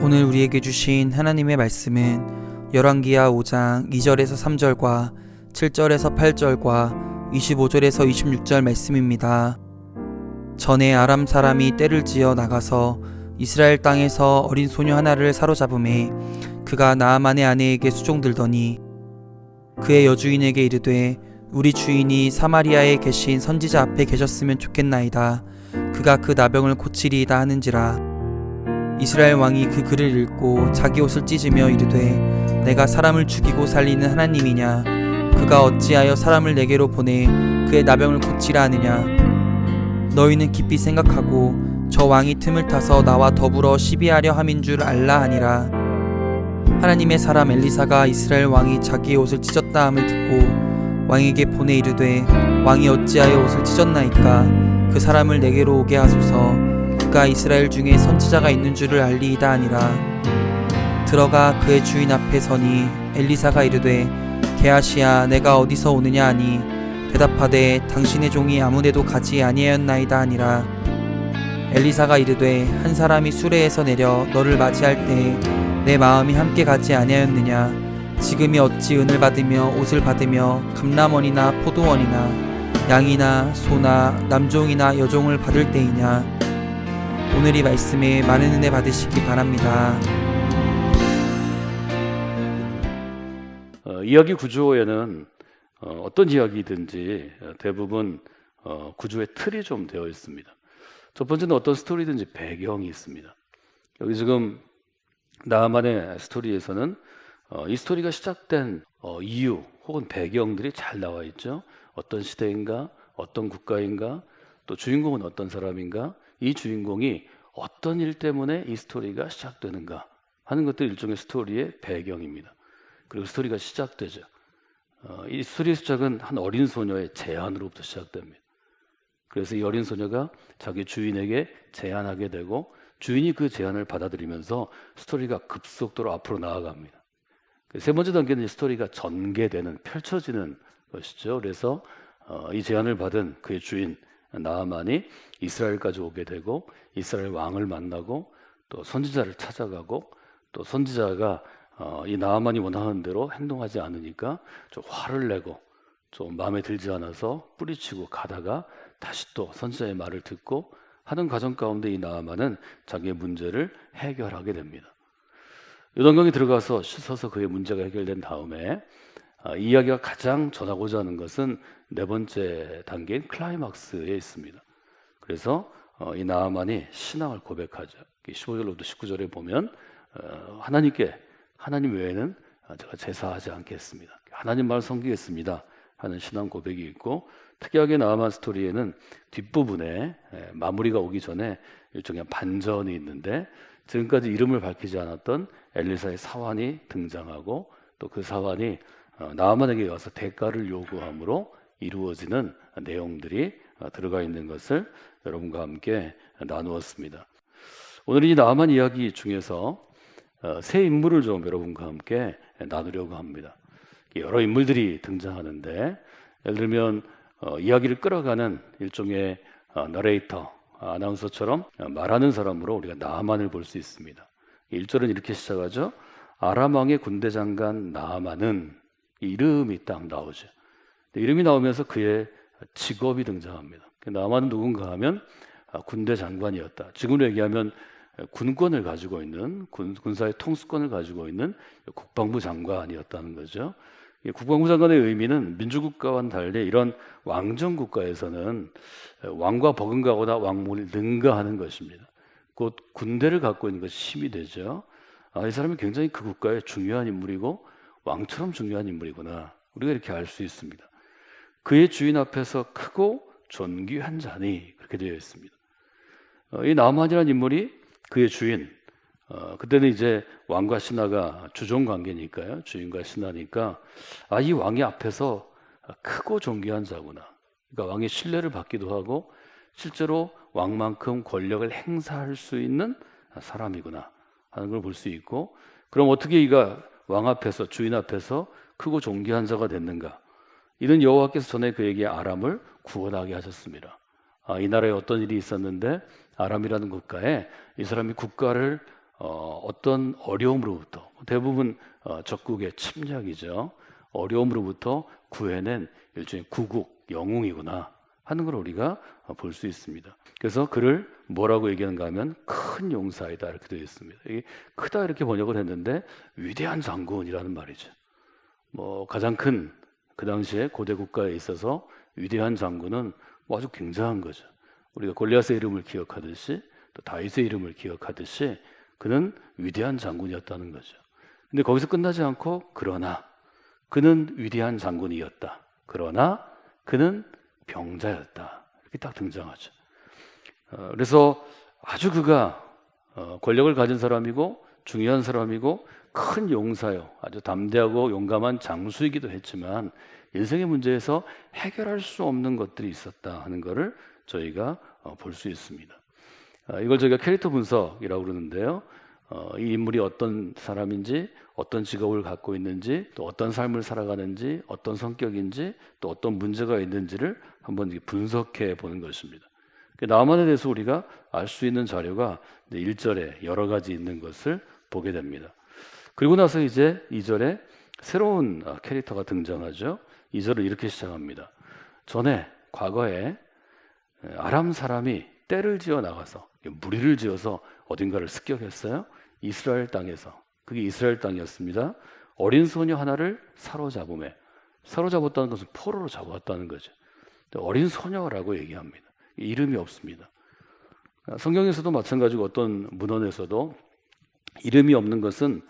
오늘 우리에게 주신 하나님의 말씀은 열왕기하 5장 2절에서 3절과 7절에서 8절과 25절에서 26절 말씀입니다. 전에 아람 사람이 떼를 지어 나가서 이스라엘 땅에서 어린 소녀 하나를 사로잡음에 그가 나아만의 아내에게 수종들더니 그의 여주인에게 이르되 우리 주인이 사마리아에 계신 선지자 앞에 계셨으면 좋겠나이다. 그가 그 나병을 고치리이다 하는지라. 이스라엘 왕이 그 글을 읽고 자기 옷을 찢으며 이르되 내가 사람을 죽이고 살리는 하나님이냐? 그가 어찌하여 사람을 내게로 보내 그의 나병을 고치라 하느냐? 너희는 깊이 생각하고 저 왕이 틈을 타서 나와 더불어 시비하려 함인 줄 알라 하니라. 하나님의 사람 엘리사가 이스라엘 왕이 자기의 옷을 찢었다 함을 듣고 왕에게 보내 이르되 왕이 어찌하여 옷을 찢었나이까? 그 사람을 내게로 오게 하소서. 그가 이스라엘 중에 선지자가 있는 줄을 알리이다 하니라. 들어가 그의 주인 앞에 서니 엘리사가 이르되 게하시야 내가 어디서 오느냐 하니 대답하되 당신의 종이 아무데도 가지 아니하였나이다 하니라. 엘리사가 이르되 한 사람이 수레에서 내려 너를 맞이할 때에 내 마음이 함께 가지 아니하였느냐? 지금이 어찌 은을 받으며 옷을 받으며 감람원이나 포도원이나 양이나 소나 남종이나 여종을 받을 때이냐? 오늘 이 말씀에 많은 은혜 받으시기 바랍니다. 이야기 구조에는 어떤 이야기든지 대부분 구조의 틀이 좀 되어 있습니다. 첫 번째는 어떤 스토리든지 배경이 있습니다. 여기 지금 나아만의 스토리에서는 이 스토리가 시작된 이유 혹은 배경들이 잘 나와 있죠. 어떤 시대인가, 어떤 국가인가, 또 주인공은 어떤 사람인가, 이 주인공이 어떤 일 때문에 이 스토리가 시작되는가 하는 것들이 일종의 스토리의 배경입니다. 그리고 스토리가 시작되죠. 이 스토리의 시작은 한 어린 소녀의 제안으로부터 시작됩니다. 그래서 이 어린 소녀가 자기 주인에게 제안하게 되고 주인이 그 제안을 받아들이면서 스토리가 급속도로 앞으로 나아갑니다. 세 번째 단계는 스토리가 전개되는, 펼쳐지는 것이죠. 그래서 이 제안을 받은 그의 주인 나아만이 이스라엘까지 오게 되고 이스라엘 왕을 만나고 또 선지자를 찾아가고 또 선지자가 이 나아만이 원하는 대로 행동하지 않으니까 좀 화를 내고 좀 마음에 들지 않아서 뿌리치고 가다가 다시 또 선지자의 말을 듣고 하는 과정 가운데 이 나아만은 자기의 문제를 해결하게 됩니다. 요단강에 들어가서 씻어서 그의 문제가 해결된 다음에 이 이야기가 가장 전하고자 하는 것은 네 번째 단계인 클라이막스에 있습니다. 그래서 이 나아만이 신앙을 고백하죠. 15절로부터 19절에 보면 하나님 외에는 제가 제사하지 않겠습니다. 하나님 말을 섬기겠습니다 하는 신앙 고백이 있고, 특이하게 나아만 스토리에는 뒷부분에 마무리가 오기 전에 일종의 반전이 있는데 지금까지 이름을 밝히지 않았던 엘리사의 사환이 등장하고 또 그 사환이 나아만에게 와서 대가를 요구함으로 이루어지는 내용들이 들어가 있는 것을 여러분과 함께 나누었습니다. 오늘 이 나아만 이야기 중에서 세 인물을 좀 여러분과 함께 나누려고 합니다. 여러 인물들이 등장하는데 예를 들면 이야기를 끌어가는 일종의 너레이터, 아나운서처럼 말하는 사람으로 우리가 나아만을 볼 수 있습니다. 1절은 이렇게 시작하죠. 아람 왕의 군대 장관 나아만은, 이름이 딱 나오죠. 이름이 나오면서 그의 직업이 등장합니다. 나아만은 누군가 하면 군대 장관이었다. 지금으로 얘기하면 군권을 가지고 있는, 군사의 통수권을 가지고 있는 국방부 장관이었다는 거죠. 국방부 장관의 의미는 민주국가와는 달리 이런 왕정국가에서는 왕과 버금가거나 왕을 능가하는 것입니다. 곧 군대를 갖고 있는 것이 힘이 되죠. 이 사람이 굉장히 그 국가의 중요한 인물이고 왕처럼 중요한 인물이구나, 우리가 이렇게 알 수 있습니다. 그의 주인 앞에서 크고 존귀한 자니, 그렇게 되어 있습니다. 이 나아만이라는 인물이 그의 주인, 그때는 이제 왕과 신하가 주종 관계니까요, 주인과 신하니까 이 왕이 앞에서 크고 존귀한 자구나, 그러니까 왕의 신뢰를 받기도 하고 실제로 왕만큼 권력을 행사할 수 있는 사람이구나 하는 걸 볼 수 있고, 그럼 어떻게 이가 왕 앞에서, 주인 앞에서 크고 존귀한 자가 됐는가? 이는 여호와께서 전에 그에게 아람을 구원하게 하셨습니다. 이 나라에 어떤 일이 있었는데 아람이라는 국가에 이 사람이 국가를 어떤 어려움으로부터, 대부분 적국의 침략이죠. 어려움으로부터 구해낸 일종의 구국 영웅이구나 하는 걸 우리가 볼 수 있습니다. 그래서 그를 뭐라고 얘기하는가 하면 큰 용사이다 이렇게 되어 있습니다. 이게 크다 이렇게 번역을 했는데 위대한 장군이라는 말이죠. 가장 큰 그 당시에 고대 국가에 있어서 위대한 장군은 아주 굉장한 거죠. 우리가 골리앗의 이름을 기억하듯이 또 다윗의 이름을 기억하듯이 그는 위대한 장군이었다는 거죠. 근데 거기서 끝나지 않고 그러나 그는 위대한 장군이었다. 그러나 그는 병자였다. 이렇게 딱 등장하죠. 그래서 아주 그가 권력을 가진 사람이고 중요한 사람이고 큰 용사요. 아주 담대하고 용감한 장수이기도 했지만 인생의 문제에서 해결할 수 없는 것들이 있었다 하는 것을 저희가 볼 수 있습니다. 이걸 저희가 캐릭터 분석이라고 그러는데요. 이 인물이 어떤 사람인지, 어떤 직업을 갖고 있는지, 또 어떤 삶을 살아가는지, 어떤 성격인지, 또 어떤 문제가 있는지를 한번 분석해 보는 것입니다. 나만에 대해서 우리가 알 수 있는 자료가 1절에 여러 가지 있는 것을 보게 됩니다. 그리고 나서 이제 2절에 새로운 캐릭터가 등장하죠. 2절을 이렇게 시작합니다. 전에 과거에 아람 사람이 떼를 지어 나가서 무리를 지어서 어딘가를 습격했어요. 이스라엘 땅에서. 그게 이스라엘 땅이었습니다. 어린 소녀 하나를 사로잡았다는 것은 포로로 잡았다는 거죠. 어린 소녀라고 얘기합니다. 이름이 없습니다. 성경에서도 마찬가지고 어떤 문헌에서도 이름이 없는 것은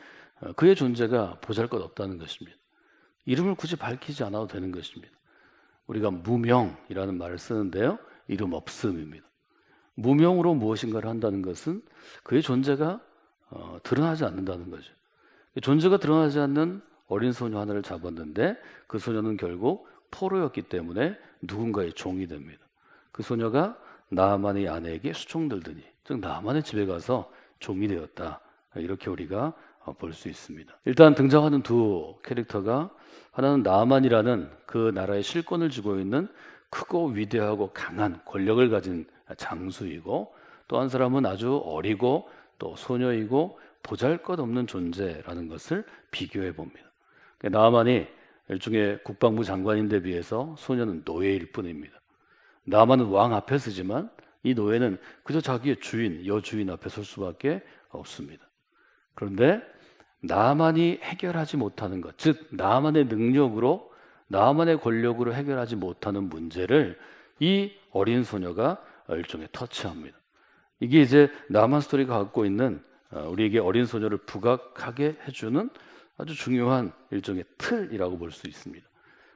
그의 존재가 보잘것없다는 것입니다. 이름을 굳이 밝히지 않아도 되는 것입니다. 우리가 무명이라는 말을 쓰는데요. 이름 없음입니다. 무명으로 무엇인가를 한다는 것은 그의 존재가 드러나지 않는다는 거죠. 존재가 드러나지 않는 어린 소녀 하나를 잡았는데 그 소녀는 결국 포로였기 때문에 누군가의 종이 됩니다. 그 소녀가 나아만의 아내에게 수총 들더니, 즉 나아만의 집에 가서 종이 되었다. 이렇게 우리가 볼 수 있습니다. 일단 등장하는 두 캐릭터가 하나는 나아만이라는 그 나라의 실권을 쥐고 있는 크고 위대하고 강한 권력을 가진 장수이고, 또 한 사람은 아주 어리고 또 소녀이고 보잘것없는 존재라는 것을 비교해 봅니다. 나아만이 일종의 국방부 장관인데 비해서 소녀는 노예일 뿐입니다. 나아만은 왕 앞에 서지만 이 노예는 그저 자기의 주인, 여주인 앞에 설 수밖에 없습니다. 그런데 나아만이 해결하지 못하는 것, 즉 나아만의 능력으로, 나아만의 권력으로 해결하지 못하는 문제를 이 어린 소녀가 일종의 터치합니다. 이게 이제 나아만 스토리가 갖고 있는 우리에게 어린 소녀를 부각하게 해주는 아주 중요한 일종의 틀이라고 볼 수 있습니다.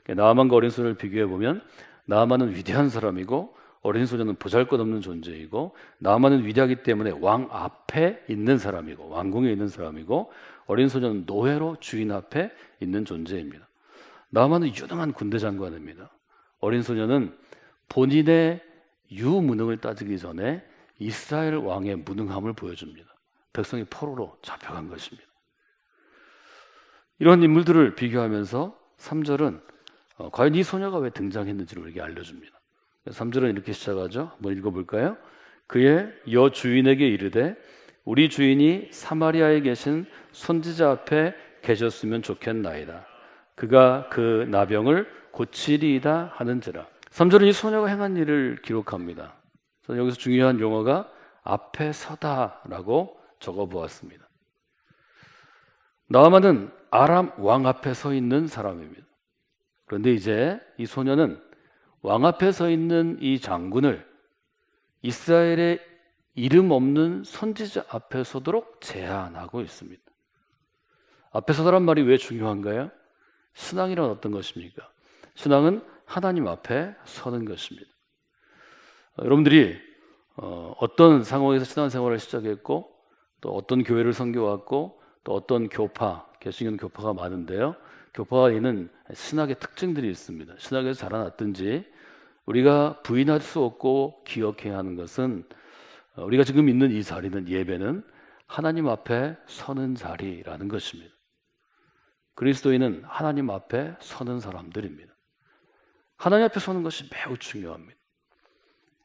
나아만과 어린 소녀를 비교해 보면 나아만은 위대한 사람이고 어린 소녀는 보잘것없는 존재이고, 나아만은 위대하기 때문에 왕 앞에 있는 사람이고 왕궁에 있는 사람이고, 어린 소녀는 노예로 주인 앞에 있는 존재입니다. 나아만은 유능한 군대 장관입니다. 어린 소녀는 본인의 유무능을 따지기 전에 이스라엘 왕의 무능함을 보여줍니다. 백성이 포로로 잡혀간 것입니다. 이런 인물들을 비교하면서 3절은 과연 이 소녀가 왜 등장했는지를 우리에게 알려줍니다. 3절은 이렇게 시작하죠. 한번 읽어볼까요? 그의 여주인에게 이르되 우리 주인이 사마리아에 계신 선지자 앞에 계셨으면 좋겠나이다. 그가 그 나병을 고치리이다 하는지라. 3절은 이 소녀가 행한 일을 기록합니다. 저는 여기서 중요한 용어가 앞에 서다라고 적어보았습니다. 나아만은 아람 왕 앞에 서 있는 사람입니다. 그런데 이제 이 소녀는 왕 앞에 서 있는 이 장군을 이스라엘의 이름 없는 선지자 앞에 서도록 제한하고 있습니다. 앞에 서다란 말이 왜 중요한가요? 신앙이란 어떤 것입니까? 신앙은 하나님 앞에 서는 것입니다. 여러분들이 어떤 상황에서 신앙생활을 시작했고, 또 어떤 교회를 섬겨왔고, 또 어떤 교파, 개신교 교파가 많은데요. 교파가 있는 신학의 특징들이 있습니다. 신학에서 자라났든지 우리가 부인할 수 없고 기억해야 하는 것은, 우리가 지금 있는 이 자리는, 예배는 하나님 앞에 서는 자리라는 것입니다. 그리스도인은 하나님 앞에 서는 사람들입니다. 하나님 앞에 서는 것이 매우 중요합니다.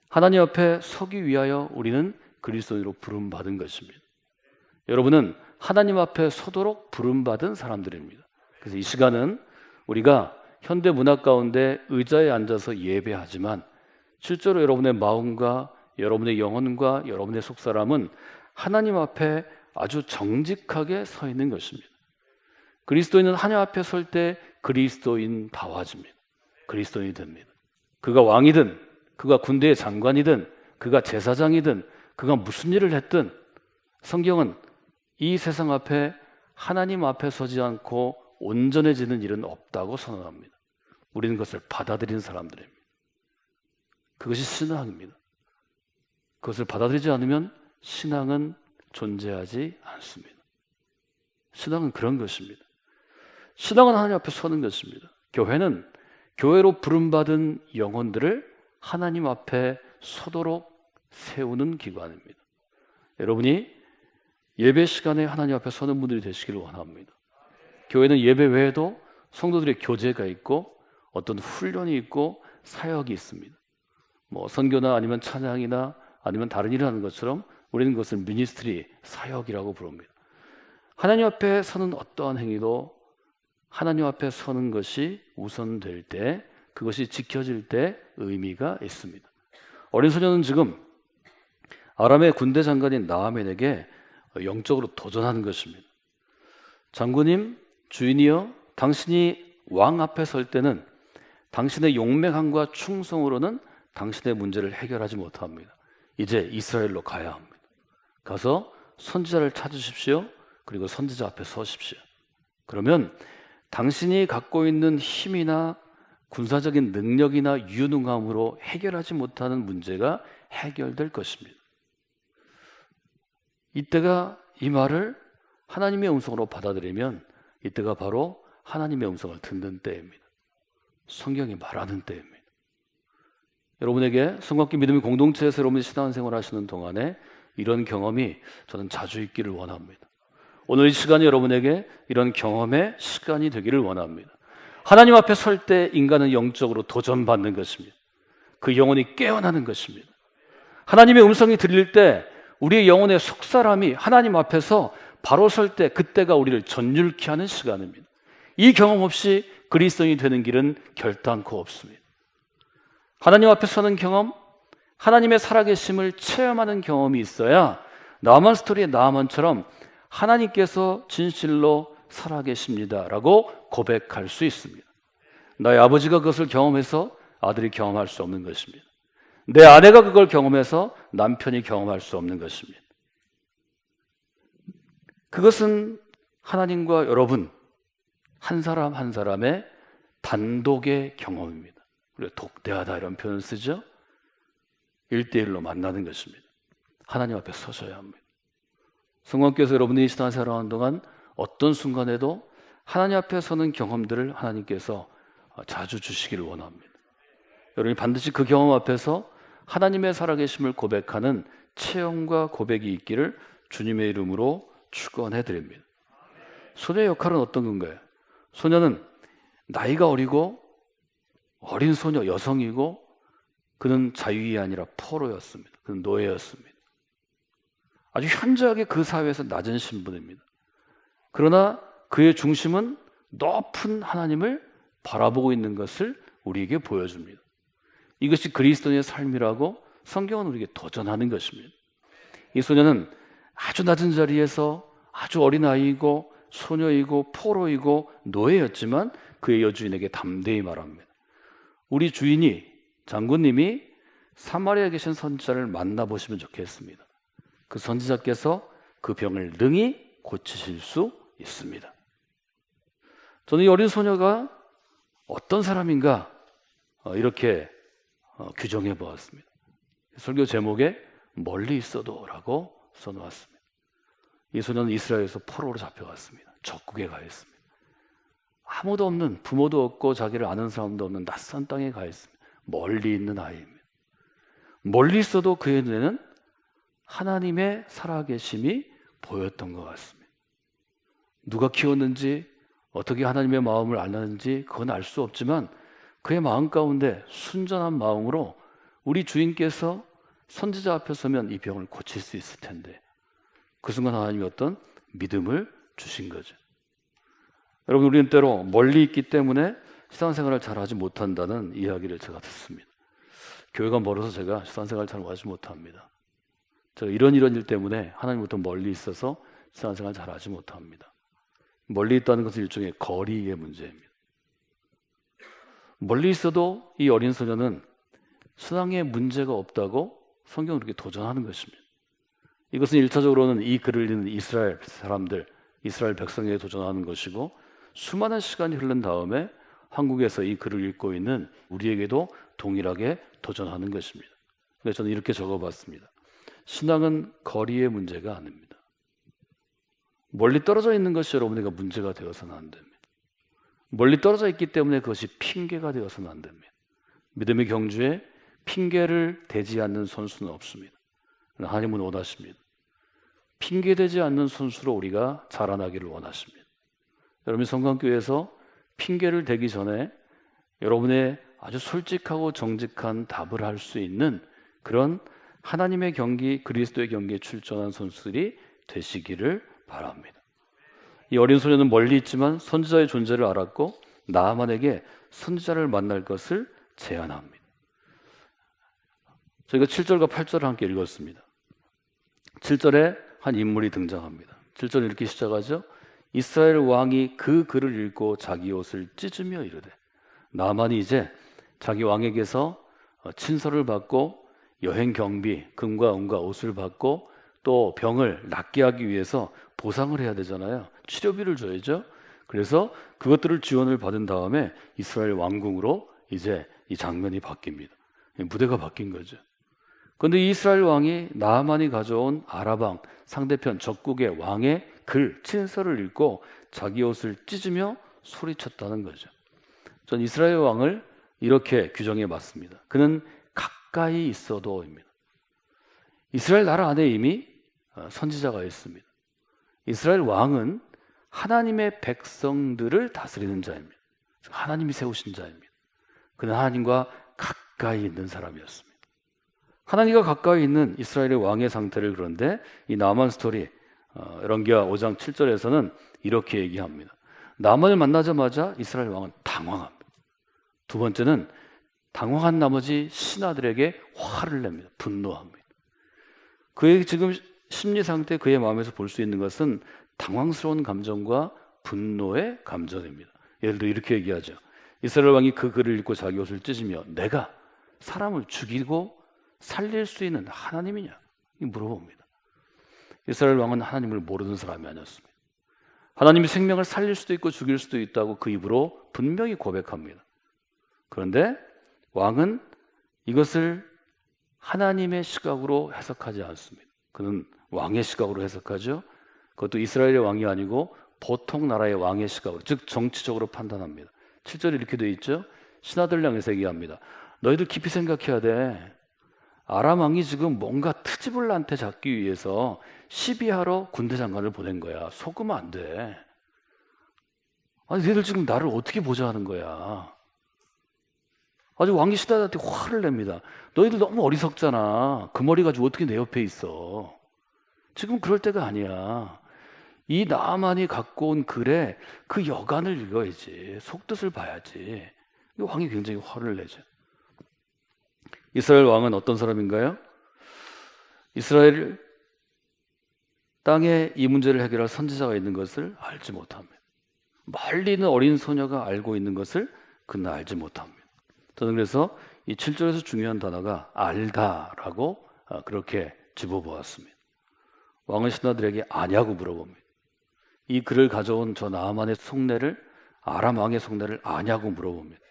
하나님 앞에 서기 위하여 우리는 그리스도인으로 부름받은 것입니다. 여러분은 하나님 앞에 서도록 부름받은 사람들입니다. 그래서 이 시간은 우리가 현대 문화 가운데 의자에 앉아서 예배하지만 실제로 여러분의 마음과 여러분의 영혼과 여러분의 속사람은 하나님 앞에 아주 정직하게 서 있는 것입니다. 그리스도인은 하나님 앞에 설 때 그리스도인다워집니다. 그리스도인이 됩니다. 그가 왕이든 그가 군대의 장관이든 그가 제사장이든 그가 무슨 일을 했든 성경은 이 세상 앞에 하나님 앞에 서지 않고 온전해지는 일은 없다고 선언합니다. 우리는 그것을 받아들인 사람들입니다. 그것이 신앙입니다. 그것을 받아들이지 않으면 신앙은 존재하지 않습니다. 신앙은 그런 것입니다. 신앙은 하나님 앞에 서는 것입니다. 교회는 교회로 부름받은 영혼들을 하나님 앞에 서도록 세우는 기관입니다. 여러분이 예배 시간에 하나님 앞에 서는 분들이 되시기를 원합니다. 교회는 예배 외에도 성도들의 교제가 있고 어떤 훈련이 있고 사역이 있습니다. 선교나 아니면 찬양이나 아니면 다른 일을 하는 것처럼 우리는 그것을 미니스트리, 사역이라고 부릅니다. 하나님 앞에 서는 어떠한 행위도 하나님 앞에 서는 것이 우선될 때, 그것이 지켜질 때 의미가 있습니다. 어린 소녀는 지금 아람의 군대 장관인 나아맨에게 영적으로 도전하는 것입니다. 장군님, 주인이여, 당신이 왕 앞에 설 때는 당신의 용맹함과 충성으로는 당신의 문제를 해결하지 못합니다. 이제 이스라엘로 가야 합니다. 가서 선지자를 찾으십시오. 그리고 선지자 앞에 서십시오. 그러면 당신이 갖고 있는 힘이나 군사적인 능력이나 유능함으로 해결하지 못하는 문제가 해결될 것입니다. 이때가 이 말을 하나님의 음성으로 받아들이면 이때가 바로 하나님의 음성을 듣는 때입니다. 성경이 말하는 때입니다. 여러분에게 성곽기 믿음의 공동체에서 여러분이 신앙생활 하시는 동안에 이런 경험이 저는 자주 있기를 원합니다. 오늘 이 시간이 여러분에게 이런 경험의 시간이 되기를 원합니다. 하나님 앞에 설 때 인간은 영적으로 도전받는 것입니다. 그 영혼이 깨어나는 것입니다. 하나님의 음성이 들릴 때 우리의 영혼의 속사람이 하나님 앞에서 바로 설 때 그때가 우리를 전율케 하는 시간입니다. 이 경험 없이 그리스도인이 되는 길은 결단코 없습니다. 하나님 앞에 서는 경험, 하나님의 살아계심을 체험하는 경험이 있어야 나만 스토리의 나만처럼 하나님께서 진실로 살아계십니다라고 고백할 수 있습니다. 나의 아버지가 그것을 경험해서 아들이 경험할 수 없는 것입니다. 내 아내가 그걸 경험해서 남편이 경험할 수 없는 것입니다. 그것은 하나님과 여러분 한 사람 한 사람의 단독의 경험입니다. 우리가 독대하다 이런 표현을 쓰죠. 1대1로 만나는 것입니다. 하나님 앞에 서셔야 합니다. 성령께서 여러분이 신앙생활을 하는 동안 어떤 순간에도 하나님 앞에 서는 경험들을 하나님께서 자주 주시기를 원합니다. 여러분이 반드시 그 경험 앞에서 하나님의 살아계심을 고백하는 체험과 고백이 있기를 주님의 이름으로 축원해 드립니다. 소녀의 역할은 어떤 건가요? 소녀는 나이가 어리고 어린 소녀, 여성이고 그는 자유인이 아니라 포로였습니다. 그는 노예였습니다. 아주 현저하게 그 사회에서 낮은 신분입니다. 그러나 그의 중심은 높은 하나님을 바라보고 있는 것을 우리에게 보여줍니다. 이것이 그리스도인의 삶이라고 성경은 우리에게 도전하는 것입니다. 이 소녀는 아주 낮은 자리에서 아주 어린 아이이고 소녀이고 포로이고 노예였지만 그의 여주인에게 담대히 말합니다. 우리 주인이 장군님이 사마리아에 계신 선지자를 만나보시면 좋겠습니다. 그 선지자께서 그 병을 능히 고치실 수 있습니다. 저는 이 어린 소녀가 어떤 사람인가 이렇게 규정해 보았습니다. 설교 제목에 멀리 있어도 라고 써놓았습니다. 이 소녀는 이스라엘에서 포로로 잡혀갔습니다. 적국에 가 있습니다. 아무도 없는, 부모도 없고 자기를 아는 사람도 없는 낯선 땅에 가 있습니다. 멀리 있는 아이입니다. 멀리 있어도 그의 눈에는 하나님의 살아계심이 보였던 것 같습니다. 누가 키웠는지 어떻게 하나님의 마음을 알았는지 그건 알 수 없지만 그의 마음 가운데 순전한 마음으로 우리 주인께서 선지자 앞에 서면 이 병을 고칠 수 있을 텐데 그 순간 하나님이 어떤 믿음을 주신 거죠. 여러분, 우리는 때로 멀리 있기 때문에 신앙생활을 잘하지 못한다는 이야기를 제가 듣습니다. 교회가 멀어서 제가 신앙생활을 잘 하지 못합니다. 제가 이런 일 때문에 하나님부터 멀리 있어서 신앙생활을 잘하지 못합니다. 멀리 있다는 것은 일종의 거리의 문제입니다. 멀리 있어도 이 어린 소녀는 신앙에 문제가 없다고 성경을 그렇게 도전하는 것입니다. 이것은 1차적으로는 이 글을 읽는 이스라엘 사람들, 이스라엘 백성에게 도전하는 것이고, 수많은 시간이 흐른 다음에 한국에서 이 글을 읽고 있는 우리에게도 동일하게 도전하는 것입니다. 그래서 저는 이렇게 적어봤습니다. 신앙은 거리의 문제가 아닙니다. 멀리 떨어져 있는 것이 여러분에게 문제가 되어서는 안 됩니다. 멀리 떨어져 있기 때문에 그것이 핑계가 되어서는 안 됩니다. 믿음의 경주에 핑계를 대지 않는 선수는 없습니다. 하나님은 원하십니다. 핑계대지 않는 선수로 우리가 자라나기를 원하십니다. 여러분이 성강교회에서 핑계를 대기 전에 여러분의 아주 솔직하고 정직한 답을 할 수 있는 그런 하나님의 경기, 그리스도의 경기에 출전한 선수들이 되시기를 바랍니다. 이 어린 소녀는 멀리 있지만 선지자의 존재를 알았고 나아만에게 선지자를 만날 것을 제안합니다. 저희가 7절과 8절을 함께 읽었습니다. 7절에 한 인물이 등장합니다. 7절 이렇게 시작하죠. 이스라엘 왕이 그 글을 읽고 자기 옷을 찢으며 이르되, 나만이 이제 자기 왕에게서 친서를 받고 여행 경비, 금과 은과 옷을 받고 또 병을 낫게 하기 위해서 보상을 해야 되잖아요. 치료비를 줘야죠. 그래서 그것들을 지원을 받은 다음에 이스라엘 왕궁으로 이제 이 장면이 바뀝니다. 무대가 바뀐 거죠. 그런데 이스라엘 왕이 나아만이 가져온 아라방 상대편 적국의 왕의 글, 친서를 읽고 자기 옷을 찢으며 소리쳤다는 거죠. 전 이스라엘 왕을 이렇게 규정해 봤습니다. 그는 가까이 있어도입니다. 이스라엘 나라 안에 이미 선지자가 있습니다. 이스라엘 왕은 하나님의 백성들을 다스리는 자입니다. 하나님이 세우신 자입니다. 그는 하나님과 가까이 있는 사람이었습니다. 하나님과 가까이 있는 이스라엘의 왕의 상태를, 그런데 이 나만 스토리 열왕기하 5장 7절에서는 이렇게 얘기합니다. 나만을 만나자마자 이스라엘 왕은 당황합니다. 두 번째는 당황한 나머지 신하들에게 화를 냅니다. 분노합니다. 그의 지금 심리 상태, 그의 마음에서 볼 수 있는 것은 당황스러운 감정과 분노의 감정입니다. 예를 들어 이렇게 얘기하죠. 이스라엘 왕이 그 글을 읽고 자기 옷을 찢으며 내가 사람을 죽이고 살릴 수 있는 하나님이냐? 물어봅니다. 이스라엘 왕은 하나님을 모르는 사람이 아니었습니다. 하나님이 생명을 살릴 수도 있고 죽일 수도 있다고 그 입으로 분명히 고백합니다. 그런데 왕은 이것을 하나님의 시각으로 해석하지 않습니다. 그는 왕의 시각으로 해석하죠. 그것도 이스라엘의 왕이 아니고 보통 나라의 왕의 시각으로, 즉 정치적으로 판단합니다. 7절에 이렇게 되어 있죠. 신하들 향해서 얘기합니다. 너희들 깊이 생각해야 돼. 아람 왕이 지금 뭔가 트집을 나한테 잡기 위해서 시비하러 군대 장관을 보낸 거야. 속으면 안 돼. 아니, 너희들 지금 나를 어떻게 보자 하는 거야. 아주 왕이 신하들한테 화를 냅니다. 너희들 너무 어리석잖아. 그 머리 가지고 어떻게 내 옆에 있어. 지금 그럴 때가 아니야. 이 나아만이 갖고 온 글에 그 여간을 읽어야지. 속뜻을 봐야지. 이 왕이 굉장히 화를 내죠. 이스라엘 왕은 어떤 사람인가요? 이스라엘 땅에 이 문제를 해결할 선지자가 있는 것을 알지 못합니다. 멀리 있는 어린 소녀가 알고 있는 것을 그는 알지 못합니다. 저는 그래서 이 7절에서 중요한 단어가 알다라고 그렇게 집어보았습니다. 왕은 신하들에게 아냐고 물어봅니다. 이 글을 가져온 저 나아만의 속내를, 아람 왕의 속내를 아냐고 물어봅니다.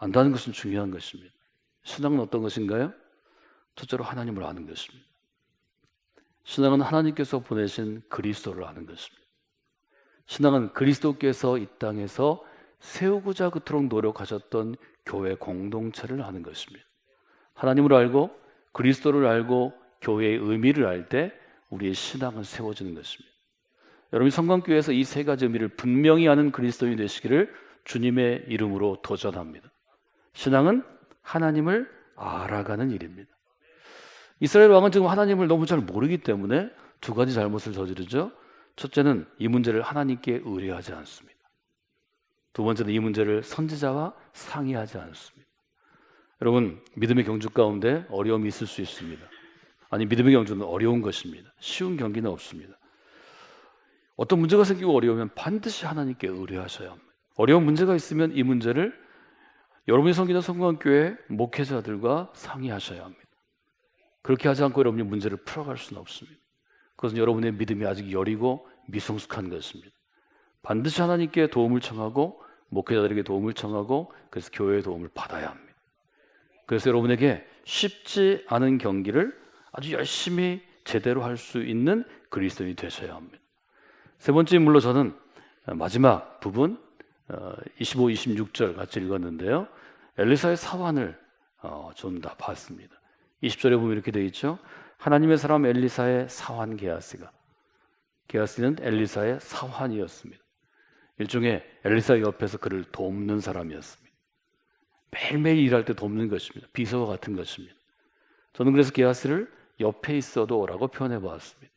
안다는 것은 중요한 것입니다. 신앙은 어떤 것인가요? 첫째로 하나님을 아는 것입니다. 신앙은 하나님께서 보내신 그리스도를 아는 것입니다. 신앙은 그리스도께서 이 땅에서 세우고자 그토록 노력하셨던 교회 공동체를 아는 것입니다. 하나님을 알고 그리스도를 알고 교회의 의미를 알 때 우리의 신앙은 세워지는 것입니다. 여러분이 성광교회에서 이 세 가지 의미를 분명히 아는 그리스도인이 되시기를 주님의 이름으로 도전합니다. 신앙은 하나님을 알아가는 일입니다. 이스라엘 왕은 지금 하나님을 너무 잘 모르기 때문에 두 가지 잘못을 저지르죠. 첫째는 이 문제를 하나님께 의뢰하지 않습니다. 두 번째는 이 문제를 선지자와 상의하지 않습니다. 여러분, 믿음의 경주 가운데 어려움이 있을 수 있습니다. 아니, 믿음의 경주는 어려운 것입니다. 쉬운 경기는 없습니다. 어떤 문제가 생기고 어려우면 반드시 하나님께 의뢰하셔야 합니다. 어려운 문제가 있으면 이 문제를 여러분이 섬기는 성공교회 목회자들과 상의하셔야 합니다. 그렇게 하지 않고 여러분이 문제를 풀어갈 수는 없습니다. 그것은 여러분의 믿음이 아직 여리고 미성숙한 것입니다. 반드시 하나님께 도움을 청하고 목회자들에게 도움을 청하고 그래서 교회의 도움을 받아야 합니다. 그래서 여러분에게 쉽지 않은 경기를 아주 열심히 제대로 할 수 있는 그리스도인이 되셔야 합니다. 세 번째 물로 저는 마지막 부분 25, 26절 같이 읽었는데요. 엘리사의 사환을 좀 다 봤습니다. 20절에 보면 이렇게 되어 있죠. 하나님의 사람 엘리사의 사환 게하시는 엘리사의 사환이었습니다. 일종의 엘리사 옆에서 그를 돕는 사람이었습니다. 매일매일 일할 때 돕는 것입니다. 비서와 같은 것입니다. 저는 그래서 게하시를 옆에 있어도 라고 표현해 보았습니다.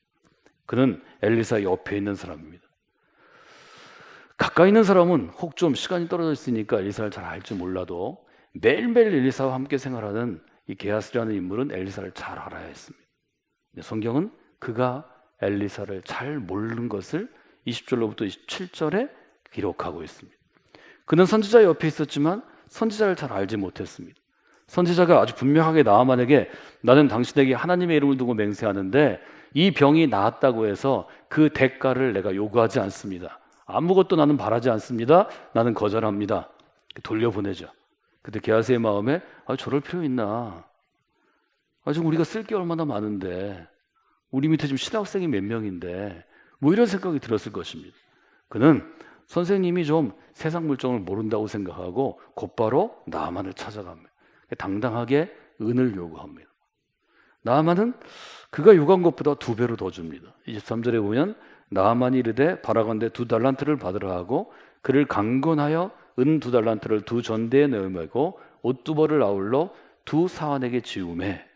그는 엘리사 옆에 있는 사람입니다. 가까이 있는 사람은 혹 좀 시간이 떨어져 있으니까 엘리사를 잘 알지 몰라도 매일매일 엘리사와 함께 생활하는 이 게하시라는 인물은 엘리사를 잘 알아야 했습니다. 성경은 그가 엘리사를 잘 모르는 것을 20절로부터 27절에 기록하고 있습니다. 그는 선지자 옆에 있었지만 선지자를 잘 알지 못했습니다. 선지자가 아주 분명하게 나아만에게 나는 당신에게 하나님의 이름을 두고 맹세하는데 이 병이 나았다고 해서 그 대가를 내가 요구하지 않습니다. 아무것도 나는 바라지 않습니다. 나는 거절합니다. 돌려보내죠. 그때 게하시의 마음에 저럴 필요 있나? 지금 우리가 쓸 게 얼마나 많은데 우리 밑에 지금 신학생이 몇 명인데 뭐 이런 생각이 들었을 것입니다. 그는 선생님이 좀 세상 물정을 모른다고 생각하고 곧바로 나아만을 찾아갑니다. 당당하게 은을 요구합니다. 나아만은 그가 요구한 것보다 2배로 더 줍니다. 23절에 보면 나아만이 이르되 바라건대 2달란트를 받으라 하고 그를 강권하여 은 2달란트를 2전대에 내어매고 옷 2벌을 아울러 2사환에게 지우매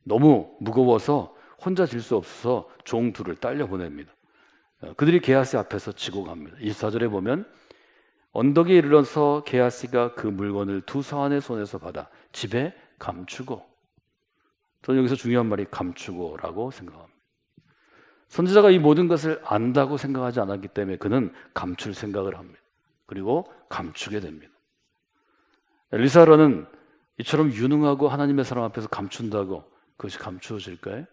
너무 무거워서 혼자 질 수 없어서 종 2를 딸려 보냅니다. 그들이 게하시 앞에서 지고 갑니다. 24절에 보면 언덕에 이르러서 게하시가 그 물건을 2사환의 손에서 받아 집에 감추고, 저는 여기서 중요한 말이 감추고라고 생각합니다. 선지자가 이 모든 것을 안다고 생각하지 않았기 때문에 그는 감출 생각을 합니다. 그리고 감추게 됩니다. 엘리사라는 이처럼 유능하고 하나님의 사람 앞에서 감춘다고 그것이 감추어질까요?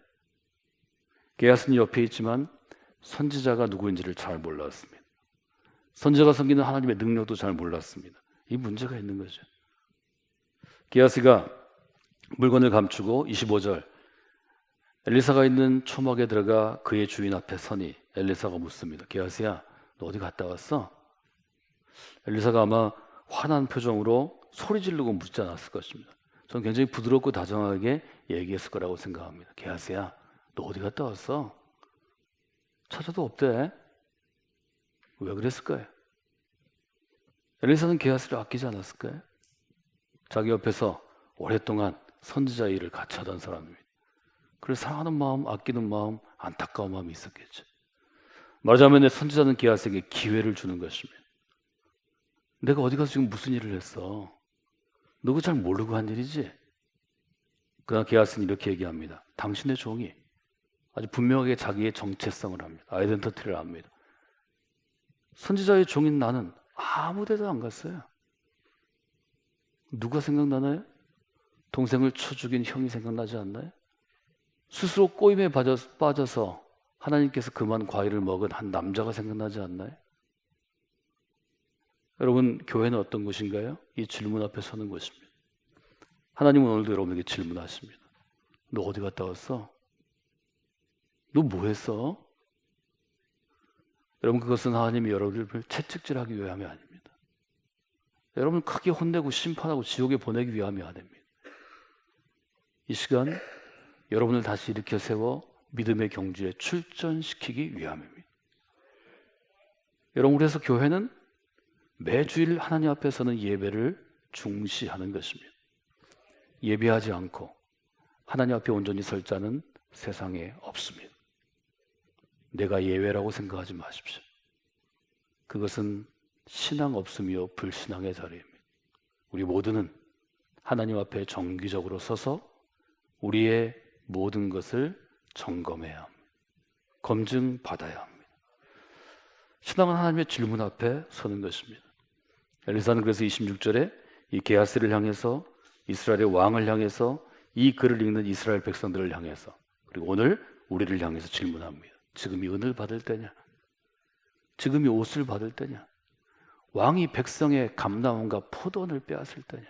게하시는 옆에 있지만 선지자가 누구인지를 잘 몰랐습니다. 선지자가 섬기는 하나님의 능력도 잘 몰랐습니다. 이 문제가 있는 거죠. 게하시가 물건을 감추고 25절 엘리사가 있는 초막에 들어가 그의 주인 앞에 서니 엘리사가 묻습니다. 게하시야, 너 어디 갔다 왔어? 엘리사가 아마 화난 표정으로 소리 지르고 묻지 않았을 것입니다. 저는 굉장히 부드럽고 다정하게 얘기했을 거라고 생각합니다. 게하시야, 너 어디 갔다 왔어? 찾아도 없대. 왜 그랬을까요? 엘리사는 게하시를 아끼지 않았을까요? 자기 옆에서 오랫동안 선지자 일을 같이 하던 사람입니다. 그래서 사랑하는 마음, 아끼는 마음, 안타까운 마음이 있었겠죠. 말하자면 선지자는 게하시에게 기회를 주는 것입니다. 내가 어디 가서 지금 무슨 일을 했어? 너 그거 잘 모르고 한 일이지? 그러나 게하시는 이렇게 얘기합니다. 당신의 종이 아주 분명하게 자기의 정체성을 합니다. 아이덴티티를 합니다. 선지자의 종인 나는 아무 데도 안 갔어요. 누가 생각나나요? 동생을 쳐 죽인 형이 생각나지 않나요? 스스로 꼬임에 빠져서 하나님께서 그만 과일을 먹은 한 남자가 생각나지 않나요? 여러분, 교회는 어떤 곳인가요? 이 질문 앞에 서는 곳입니다. 하나님은 오늘도 여러분에게 질문하십니다. 너 어디 갔다 왔어? 너 뭐 했어? 여러분, 그것은 하나님이 여러분을 채찍질하기 위함이 아닙니다. 여러분을 크게 혼내고 심판하고 지옥에 보내기 위함이 아닙니다. 이 시간 여러분을 다시 일으켜 세워 믿음의 경주에 출전시키기 위함입니다. 여러분, 그래서 교회는 매주일 하나님 앞에 서는 예배를 중시하는 것입니다. 예배하지 않고 하나님 앞에 온전히 설 자는 세상에 없습니다. 내가 예외라고 생각하지 마십시오. 그것은 신앙 없음이요 불신앙의 자리입니다. 우리 모두는 하나님 앞에 정기적으로 서서 우리의 모든 것을 점검해야 합니다. 검증받아야 합니다. 신앙은 하나님의 질문 앞에 서는 것입니다. 엘리사는 그래서 26절에 이 게하스를 향해서, 이스라엘의 왕을 향해서, 이 글을 읽는 이스라엘 백성들을 향해서, 그리고 오늘 우리를 향해서 질문합니다. 지금이 은을 받을 때냐? 지금이 옷을 받을 때냐? 왕이 백성의 감나원과 포도원을 빼앗을 때냐?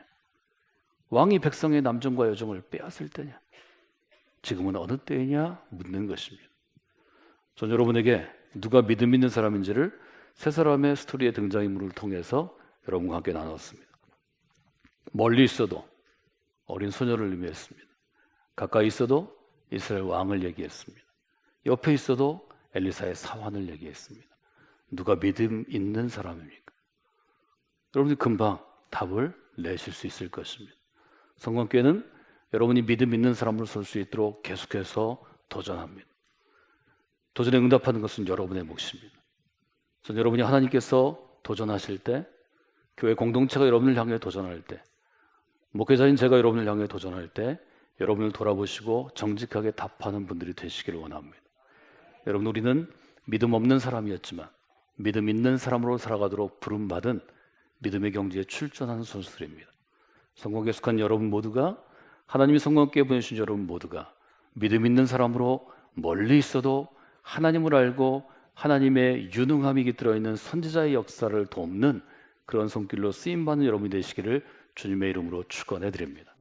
왕이 백성의 남종과 여종을 빼앗을 때냐? 지금은 어느 때이냐? 묻는 것입니다. 전 여러분에게 누가 믿음 있는 사람인지를 세 사람의 스토리의 등장인물을 통해서 여러분과 함께 나눴습니다. 멀리 있어도 어린 소녀를 의미했습니다. 가까이 있어도 이스라엘 왕을 얘기했습니다. 옆에 있어도 엘리사의 사환을 얘기했습니다. 누가 믿음 있는 사람입니까? 여러분이 금방 답을 내실 수 있을 것입니다. 성관교회는 여러분이 믿음 있는 사람으로 설 수 있도록 계속해서 도전합니다. 도전에 응답하는 것은 여러분의 몫입니다. 전 여러분이 하나님께서 도전하실 때, 교회 공동체가 여러분을 향해 도전할 때, 목회자인 제가 여러분을 향해 도전할 때 여러분을 돌아보시고 정직하게 답하는 분들이 되시기를 원합니다. 여러분, 우리는 믿음 없는 사람이었지만 믿음 있는 사람으로 살아가도록 부름받은 믿음의 경지에 출전하는 선수들입니다. 성공에 속한 여러분 모두가, 하나님이 성공교회 보내주신 여러분 모두가 믿음 있는 사람으로 멀리 있어도 하나님을 알고 하나님의 유능함이 깃들어 있는 선지자의 역사를 돕는 그런 손길로 쓰임받는 여러분이 되시기를 주님의 이름으로 축원해 드립니다.